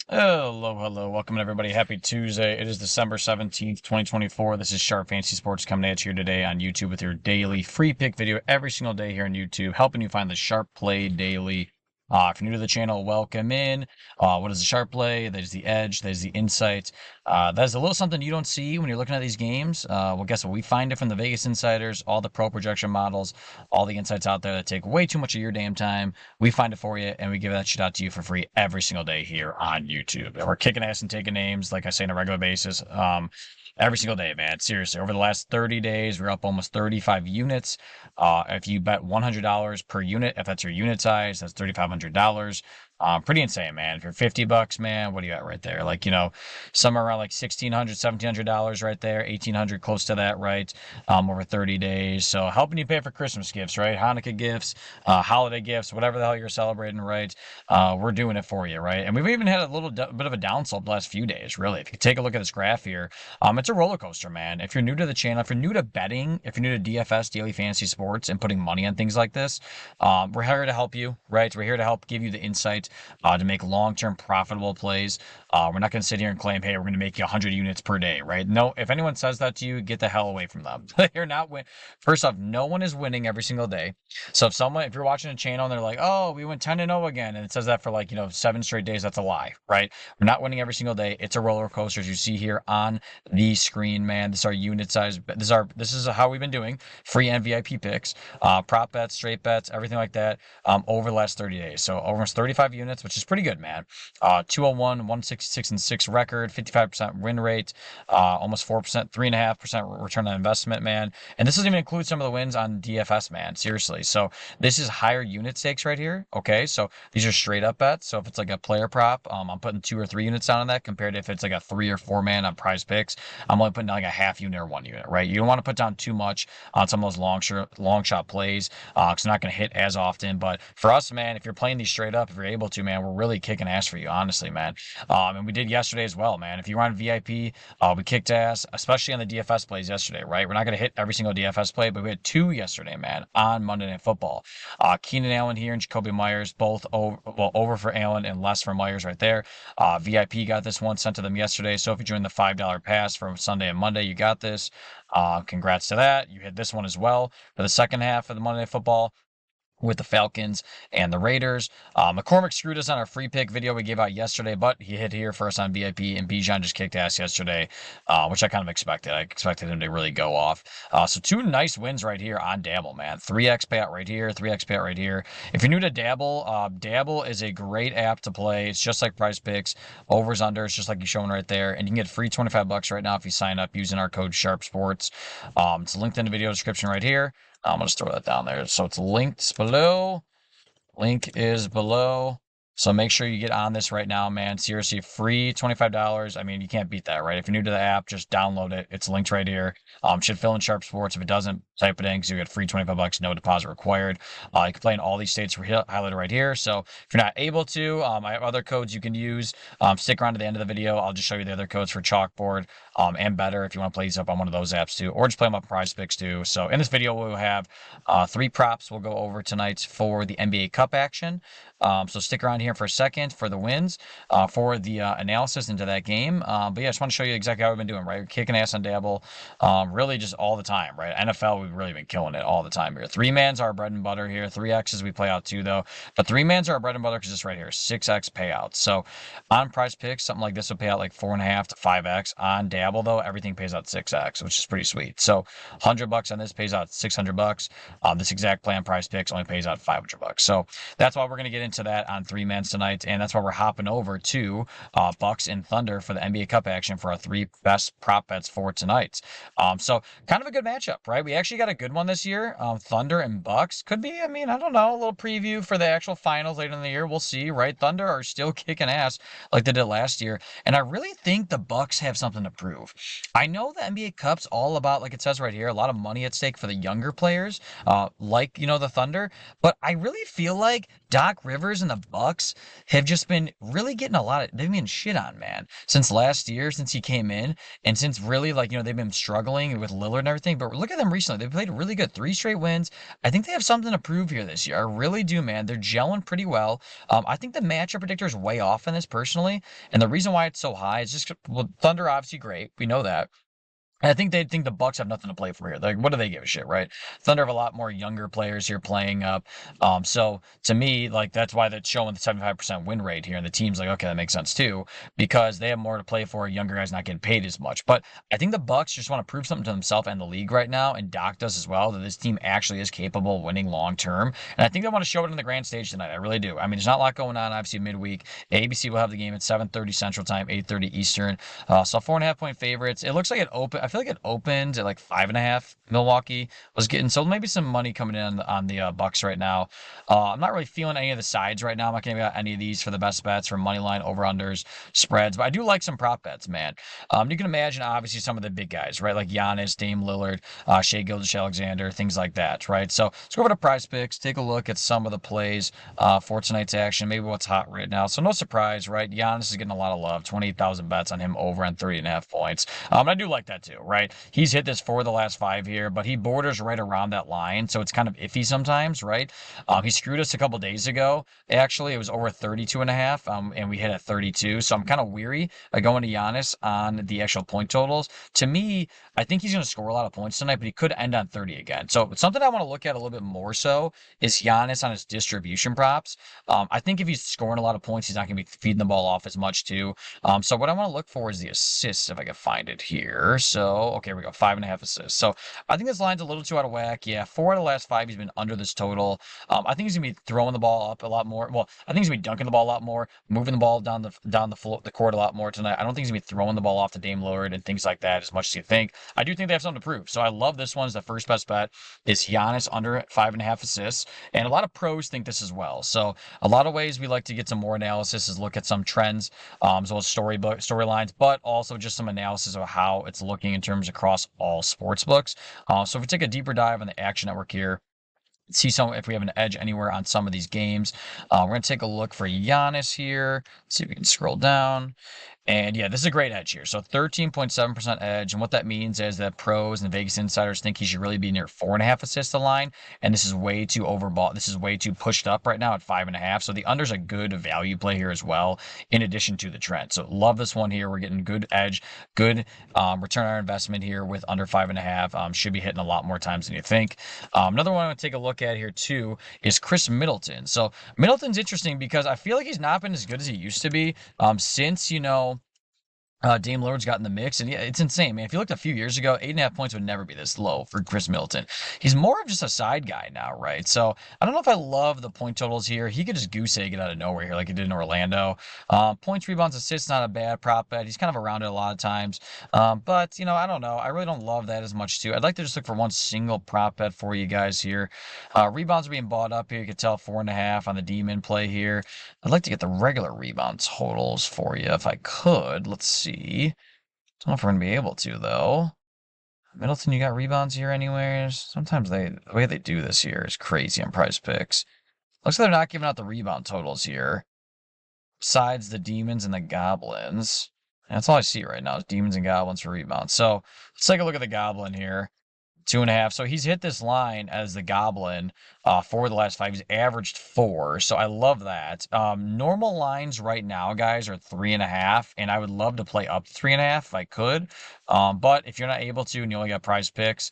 Hello, hello. Welcome, everybody. Happy Tuesday. It is December 17th, 2024. This is Sharp Fantasy Sports coming at you today on YouTube with your daily free pick video every single day here on YouTube, helping you find the sharp play daily. If you're new to the channel, welcome in. What is the sharp play? There's the edge. There's the insight. That's a little something you don't see when you're looking at these games. Well, guess what? We find it from the Vegas insiders, all the pro projection models, all the insights out there that take way too much of your damn time. We find it for you, and we give that shit out to you for free every single day here on YouTube. And we're kicking ass and taking names, like I say, on a regular basis. Every single day, man. Seriously, over the last 30 days, we're up almost 35 units. If you bet $100 per unit, if that's your unit size, that's $3,500. Pretty insane, man. If you're $50, man, what do you got right there? Like, somewhere around like $1,600, $1,700 right there, 1,800, close to that, right? Over 30 days. So helping you pay for Christmas gifts, right? Hanukkah gifts, holiday gifts, whatever the hell you're celebrating, right? We're doing it for you, right? And we've even had a little bit of a downslope the last few days, really. If you take a look at this graph here, it's a roller coaster, man. If you're new to the channel, if you're new to betting, if you're new to DFS, daily fantasy sports, and putting money on things like this, we're here to help you, right? We're here to help give you the insight to make long-term profitable plays. We're not going to sit here and claim, hey, we're going to make you 100 units per day, right? No, if anyone says that to you, get the hell away from them. You're not win. First off, no one is winning every single day. So if you're watching a channel and they're like, oh, we went 10-0 again, and it says that for 7 straight days, that's a lie, right? We're not winning every single day. It's a roller coaster, as you see here on the screen, man. This is our unit size. This is how we've been doing free and VIP picks, prop bets, straight bets, everything like that, over the last 30 days. So almost 35 units, which is pretty good, man. 201, 166 and 6 record, 55% win rate, almost 4%, 3.5% return on investment, man. And this doesn't even include some of the wins on DFS, man. Seriously. So this is higher unit stakes right here. Okay, so these are straight up bets. So if it's like a player prop, I'm putting 2 or 3 units down on that compared to if it's like a 3 or 4 man on PrizePicks. I'm only putting down like a half unit or 1 unit, right? You don't want to put down too much on some of those long shot plays because they're not going to hit as often. But for us, man, if you're playing these straight up, if you're able to, man, we're really kicking ass for you, honestly, man. And we did yesterday as well, man. If you were on VIP, we kicked ass, especially on the DFS plays yesterday, right? We're not going to hit every single DFS play, but we had 2 yesterday, man, on Monday Night Football. Keenan Allen here and Jacoby Myers, both over for Allen and less for Myers right there. VIP got this one sent to them yesterday. So if you join the $5 pass from Sunday and Monday, you got this. Congrats to that. You hit this one as well for the second half of the Monday Night Football with the Falcons and the Raiders. McCormick screwed us on our free pick video we gave out yesterday, but he hit here for us on VIP, and Bijan just kicked ass yesterday, which I kind of expected. I expected him to really go off. So 2 nice wins right here on Dabble, man. 3x payout right here, 3x payout right here. If you're new to Dabble, Dabble is a great app to play. It's just like PrizePicks, overs, unders, just like you're showing right there, and you can get free $25 right now if you sign up using our code SHARPSPORTS. It's linked in the video description right here. I'm going to throw that down there. So it's linked below. Link is below. So make sure you get on this right now, man. Seriously, free $25. I mean, you can't beat that, right? If you're new to the app, just download it. It's linked right here. Should fill in Sharp Sports. If it doesn't, type it in because you get free $25, no deposit required. You can play in all these states highlighted right here. So if you're not able to, I have other codes you can use. Stick around to the end of the video. I'll just show you the other codes for Chalkboard and Better if you want to play these up on one of those apps too, or just play them up PrizePicks too. So in this video, we'll have 3 props we'll go over tonight for the NBA Cup action. So stick around here for a second for the wins, for the analysis into that game. But yeah, I just want to show you exactly how we've been doing, right? We're kicking ass on Dabble, really just all the time, right? NFL, we've really been killing it all the time here. 3-man's our bread and butter here. 3X's we play out too, though. But 3-man's are our bread and butter because it's right here, 6X payouts. So on PrizePicks, something like this would pay out like 4.5 to 5X. On Dabble, though, everything pays out 6X, which is pretty sweet. So $100 on this pays out $600. This exact play on PrizePicks only pays out $500. So that's why we're going to get into that on 3-man's tonight, and that's why we're hopping over to Bucks and Thunder for the NBA Cup action for our 3 best prop bets for tonight. So kind of a good matchup, right? We actually got a good one this year. Thunder and Bucks could be, I mean, I don't know, a little preview for the actual finals later in the year. We'll see, right? Thunder are still kicking ass like they did last year, and I really think the Bucks have something to prove. I know the NBA Cup's all about, like it says right here, a lot of money at stake for the younger players, like the Thunder, but I really feel like Doc Rivers and the Bucks have just been really getting they've been shit on, man, since last year, since he came in, and since really they've been struggling with Lillard and everything. But look at them recently. They've played really good. 3 straight wins. I think they have something to prove here this year. I really do, man. They're gelling pretty well. I think the matchup predictor is way off in this personally. And the reason why it's so high is just, well, Thunder obviously great. We know that. I think they think the Bucks have nothing to play for here. Like, what do they give a shit, right? Thunder have a lot more younger players here playing up. So to me, like that's why they're showing the 75% win rate here, and the team's like, okay, that makes sense too, because they have more to play for. Younger guys not getting paid as much. But I think the Bucks just want to prove something to themselves and the league right now, and Doc does as well, that this team actually is capable of winning long term. And I think they want to show it in the grand stage tonight. I really do. I mean, there's not a lot going on. Obviously, midweek. ABC will have the game at 7:30 Central Time, 8:30 Eastern. So 4.5 point favorites. It looks like it open. I feel like it opened at like 5.5. Milwaukee was getting, so maybe some money coming in on the Bucks right now. I'm not really feeling any of the sides right now. I'm not going to get any of these for the best bets for money line, over unders, spreads, but I do like some prop bets, man. You can imagine obviously some of the big guys, right? Like Giannis, Dame Lillard, Shea Gilgeous-Alexander, things like that, right? So let's go over to PrizePicks, take a look at some of the plays for tonight's action, maybe what's hot right now. So no surprise, right? Giannis is getting a lot of love. 28,000 bets on him over on 30.5 points. I do like that too, right? He's hit this for the last 5 here, but he borders right around that line, so it's kind of iffy sometimes, right? He screwed us a couple days ago. Actually, it was over 32.5, and we hit at 32. So I'm kind of weary going to Giannis on the actual point totals. To me, I think he's going to score a lot of points tonight, but he could end on 30 again. So something I want to look at a little bit more so is Giannis on his distribution props. I think if he's scoring a lot of points, he's not going to be feeding the ball off as much too. So what I want to look for is the assists if I can find it here. So okay, here we go, 5.5 assists. So I think this line's a little too out of whack. Yeah, 4 out of the last 5 he's been under this total. I think he's gonna be throwing the ball up a lot more. Well, I think he's gonna be dunking the ball a lot more, moving the ball down the floor, the court a lot more tonight. I don't think he's gonna be throwing the ball off to Dame Lillard and things like that as much as you think. I do think they have something to prove. So I love this one as the first best bet. Is Giannis under 5.5 assists, and a lot of pros think this as well. So a lot of ways we like to get some more analysis is look at some trends, as well as storylines, but also just some analysis of how it's looking in terms across all sports books. So if we take a deeper dive on the Action Network here, see some if we have an edge anywhere on some of these games. We're gonna take a look for Giannis here. See if we can scroll down. And yeah, this is a great edge here. So 13.7% edge. And what that means is that pros and Vegas insiders think he should really be near 4.5 assists a line. And this is way too overbought. This is way too pushed up right now at 5.5. So the under's a good value play here as well, in addition to the trend. So love this one here. We're getting good edge, good return on our investment here with under 5.5. Should be hitting a lot more times than you think. Another one I'm going to take a look at here too is Chris Middleton. So Middleton's interesting because I feel like he's not been as good as he used to be since, Dame Lillard's got in the mix, and yeah, it's insane, man. If you looked a few years ago, 8.5 points would never be this low for Chris Middleton. He's more of just a side guy now, right? So I don't know if I love the point totals here. He could just goose egg it out of nowhere here, like he did in Orlando. Points, rebounds, assists, not a bad prop bet. He's kind of around it a lot of times, but I don't know. I really don't love that as much too. I'd like to just look for one single prop bet for you guys here. Rebounds are being bought up here. You can tell 4.5 on the demon play here. I'd like to get the regular rebound totals for you if I could. Let's see. Don't know if we're gonna be able to though. Middleton, you got rebounds here anywhere? Sometimes the way they do this here is crazy on PrizePicks. Looks like they're not giving out the rebound totals here. Besides the demons and the goblins. And that's all I see right now is demons and goblins for rebounds. So let's take a look at the goblin here. 2.5. So he's hit this line as the goblin for the last 5. He's averaged 4. So I love that. Normal lines right now, guys, are 3.5, and I would love to play up to 3.5 if I could. But if you're not able to and you only got PrizePicks,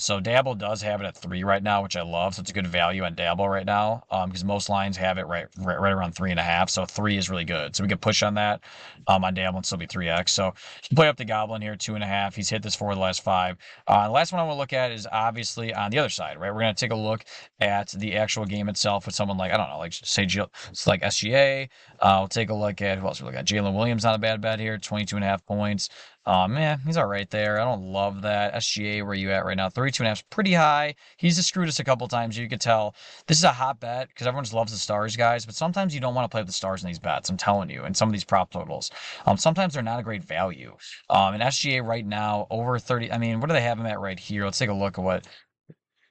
so Dabble does have it at 3 right now, which I love. So it's a good value on Dabble right now, because most lines have it right around 3.5. So 3 is really good. So we can push on that on Dabble and still be 3x. So you can play up the goblin here, 2.5. He's hit this for the last 5. The last one I want to look at is obviously on the other side, right? We're going to take a look at the actual game itself with someone like, I don't know, like say it's like SGA. We'll take a look at who else we look at. Jalen Williams, not a bad bet here, 22.5 points. Man, he's all right there. I don't love that. SGA, where you at right now? 32.5 is pretty high. He's just screwed us a couple times. You could tell this is a hot bet because everyone just loves the stars, guys. But sometimes you don't want to play with the stars in these bets. I'm telling you, and some of these prop totals. Sometimes they're not a great value. And SGA right now over 30. I mean, what do they have him at right here? Let's take a look at what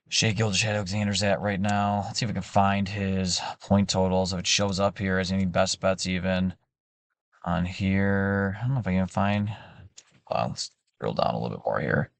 Shea Gilgeous-Alexander's at right now. Let's see if we can find his point totals. If it shows up here as any best bets even on here. I don't know if I can find. Let's drill down a little bit more here.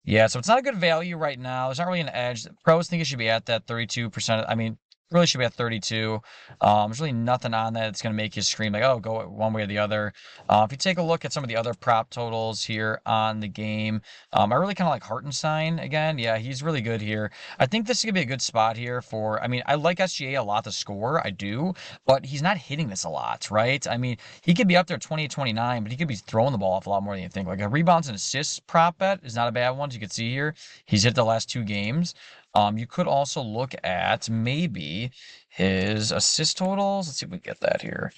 Yeah, so it's not a good value right now. There's not really an edge. Pros think it should be at that 32%. I mean, really should be at 32. There's really nothing on that that's going to make you scream like, oh, go one way or the other. If you take a look at some of the other prop totals here on the game, I really kind of like Hartenstein again. Yeah, he's really good here. I think this is going to be a good spot here for, I mean, I like SGA a lot to score. I do, but he's not hitting this a lot, right? I mean, he could be up there 28, 29, but he could be throwing the ball off a lot more than you think. Like a rebounds and assists prop bet is not a bad one. As you can see here, he's hit the last 2 games. You could also look at maybe his assist totals. Let's see if we get that here.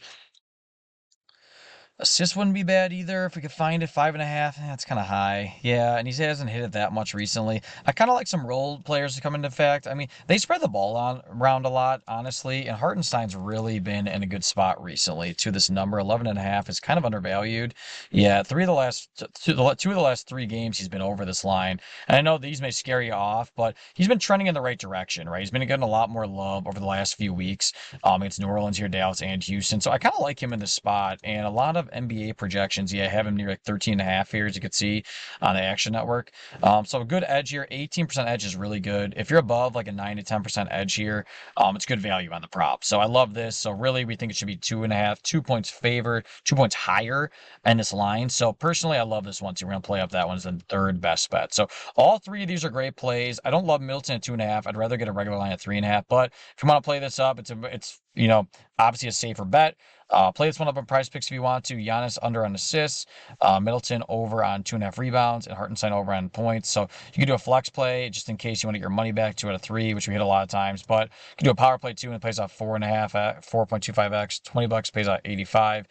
Assist wouldn't be bad either if we could find it. 5.5. That's kind of high. Yeah, and he hasn't hit it that much recently. I kind of like some role players to come into effect. I mean, they spread the ball around a lot, honestly, and Hartenstein's really been in a good spot recently to this number. 11.5 is kind of undervalued. Yeah, two of the last 3 games he's been over this line. And I know these may scare you off, but he's been trending in the right direction, right? He's been getting a lot more love over the last few weeks. It's New Orleans here, Dallas, and Houston. So I kind of like him in this spot, and a lot of NBA projections, yeah, have him near like 13.5 here, as you can see on the Action Network. So a good edge here. 18% edge is really good. If you're above like a 9 to 10% edge here, it's good value on the prop. So I love this. So really, we think it should be 2.5, 2 points favored, 2 points higher in this line. So personally, I love this one. So we're going to play up that one as the third best bet. So all 3 of these are great plays. I don't love Middleton at 2.5. I'd rather get a regular line at 3.5. But if you want to play this up, it's obviously a safer bet. Play this one up on PrizePicks if you want to. Giannis under on assists, Middleton over on 2.5 rebounds, and Hartenstein over on points. So you can do a flex play just in case you want to get your money back 2 out of 3, which we hit a lot of times. But you can do a power play too, and it plays off 4.5 at 4.25x. $20 pays out 85.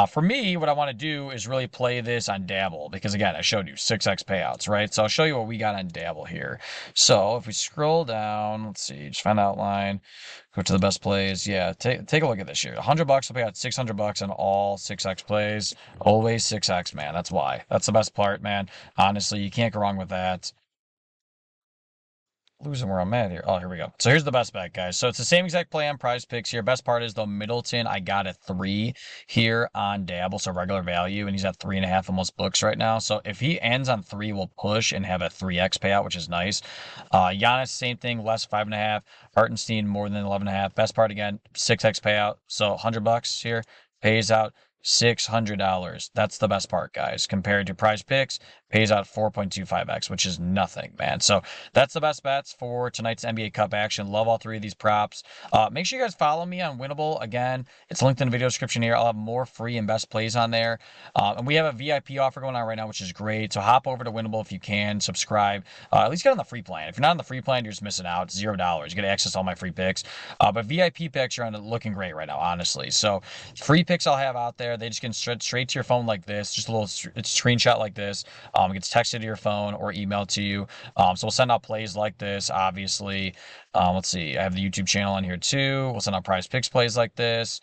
For me, what I want to do is really play this on Dabble because again, I showed you 6x payouts, right? So I'll show you what we got on Dabble here. So if we scroll down, let's see, just find outline. Go to the best plays. Yeah, take a look at this here. $100 will pay out $600 on all 6x plays. Always 6x, man. That's why. That's the best part, man. Honestly, you can't go wrong with that. Losing where I'm at here. Oh, here we go. So here's the best bet, guys. So it's the same exact play on PrizePicks here. Best part is though Middleton, I got a 3 here on Dabble, so regular value, and he's at 3.5 almost books right now. So if he ends on 3, we'll push and have a 3x payout, which is nice. Giannis, same thing, less 5.5. Hartenstein more than 11.5. Best part again, 6x payout. So $100 here pays out $600. That's the best part, guys. Compared to PrizePicks, pays out 4.25x, which is nothing, man. So that's the best bets for tonight's NBA Cup action. Love all 3 of these props. Make sure you guys follow me on Winible. Again, it's linked in the video description here. I'll have more free and best plays on there. And we have a VIP offer going on right now, which is great. So hop over to Winible if you can. Subscribe. At least get on the free plan. If you're not on the free plan, you're just missing out. It's $0. You get access to all my free picks. But VIP picks are looking great right now, honestly. So free picks I'll have out there. They just get straight to your phone like this. Just a little screenshot like this. It gets texted to your phone or emailed to you. So we'll send out plays like this, obviously. Let's see. I have the YouTube channel on here too. We'll send out PrizePicks plays like this.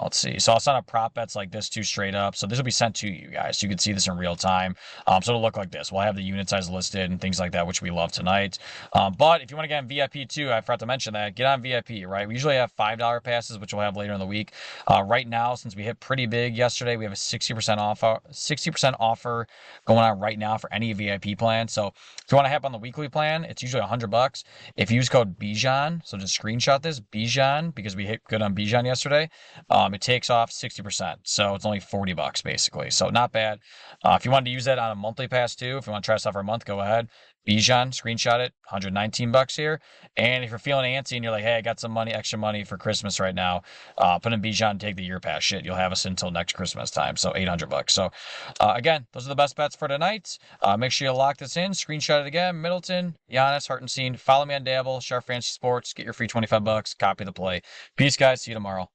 Let's see. So I'll send up prop bets like this too straight up. So this will be sent to you guys. So you can see this in real time. So it'll look like this. We'll have the unit size listed and things like that, which we love tonight. But if you want to get on VIP too, I forgot to mention that. Get on VIP, right? We usually have $5 passes, which we'll have later in the week. Right now, since we hit pretty big yesterday, we have a 60% offer going on right now for any VIP plan. So if you want to hop on the weekly plan, it's usually $100. If you use code Bijan, so just screenshot this Bijan because we hit good on Bijan yesterday. It takes off 60%, so it's only $40 basically. So not bad. If you wanted to use that on a monthly pass too, if you want to try this out for a month, go ahead. Bijan, screenshot it, $119 here. And if you're feeling antsy and you're like, hey, I got some money, extra money for Christmas right now, put in Bijan, take the year pass. Shit, you'll have us until next Christmas time. So $800. So again, those are the best bets for tonight. Make sure you lock this in. Screenshot it again. Middleton, Giannis, Hartenstein. Follow me on Dabble, Sharp Fantasy Sports. Get your free $25. Copy the play. Peace, guys. See you tomorrow.